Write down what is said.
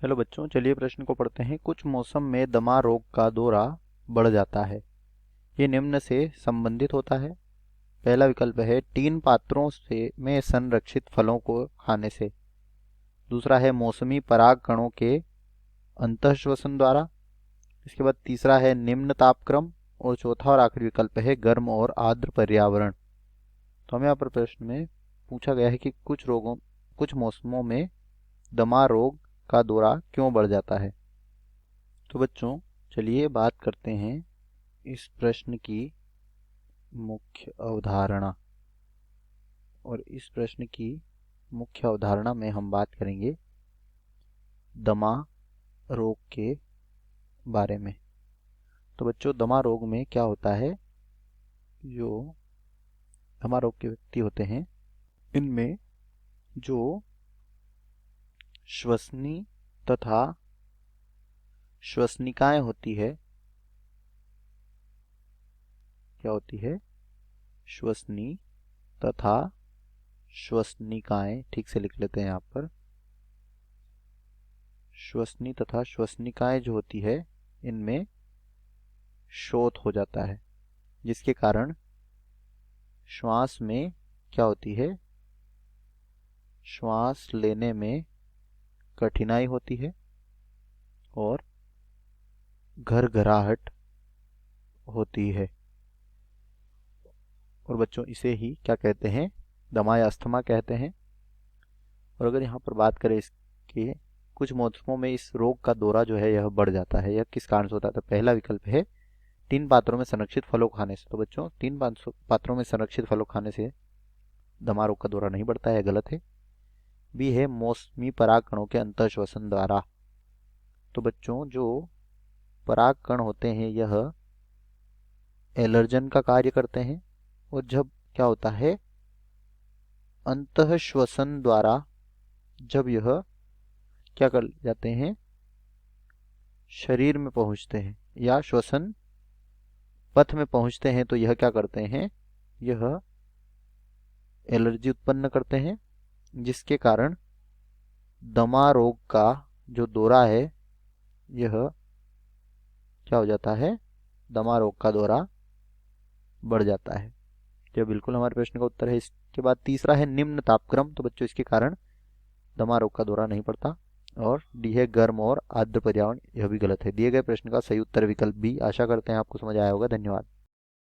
Hello बच्चों, चलिए प्रश्न को पढ़ते हैं। कुछ मौसम में दमा रोग का दौरा बढ़ जाता है। ये निम्न से संबंधित होता है। पहला विकल्प है टीन पात्रों से में संरक्षित फलों को खाने से। दूसरा है मौसमी पराग कणों के अंतःश्वसन द्वारा। इसके बाद तीसरा है निम्न तापक्रम। और चौथा और आखिरी विकल्प है गर्म और आर्द्र पर्यावरण। तो हमें यहाँ पर प्रश्न में पूछा गया है कि कुछ मौसमों में दमा रोग का दौरा क्यों बढ़ जाता है। तो बच्चों, चलिए बात करते हैं इस प्रश्न की मुख्य अवधारणा। और इस प्रश्न की मुख्य अवधारणा में हम बात करेंगे दमा रोग के बारे में। तो बच्चों, दमा रोग में क्या होता है? जो दमा रोग के व्यक्ति होते हैं, इनमें जो श्वसनी तथा श्वसनिकाएं होती है, क्या होती है? श्वसनी तथा श्वसनिकाएं, ठीक से लिख लेते हैं यहाँ पर। श्वसनी तथा श्वसनिकाएं जो होती है, इनमें शोथ हो जाता है, जिसके कारण श्वास में क्या होती है? श्वास लेने में कठिनाई होती है और घरघराहट होती है। और बच्चों, इसे ही क्या कहते हैं? दमा या अस्थमा कहते हैं। और अगर यहाँ पर बात करें इसके, कुछ मौसमों में इस रोग का दौरा जो है यह बढ़ जाता है। यह किस कारण से होता है? तो पहला विकल्प है तीन पात्रों में संरक्षित फलों खाने से। तो बच्चों, तीन पात्रों में संरक्षित फलों खाने से दमा रोग का दौरा नहीं बढ़ता है, गलत है। बी है मौसमी पराग कणों के अंतःश्वसन द्वारा। तो बच्चों, जो पराग कण होते हैं यह एलर्जन का कार्य करते हैं। और जब क्या होता है, अंतःश्वसन द्वारा जब यह क्या कर जाते हैं, शरीर में पहुंचते हैं या श्वसन पथ में पहुंचते हैं, तो यह क्या करते हैं? यह एलर्जी उत्पन्न करते हैं, जिसके कारण दमा रोग का जो दौरा है यह क्या हो जाता है? दमा रोग का दौरा बढ़ जाता है। तो यह बिल्कुल हमारे प्रश्न का उत्तर है। इसके बाद तीसरा है निम्न तापक्रम। तो बच्चों, इसके कारण दमा रोग का दौरा नहीं पड़ता। और डी है गर्म और आर्द्र पर्यावरण, यह भी गलत है। दिए गए प्रश्न का सही उत्तर विकल्प बी। आशा करते हैं आपको समझ आया होगा। धन्यवाद।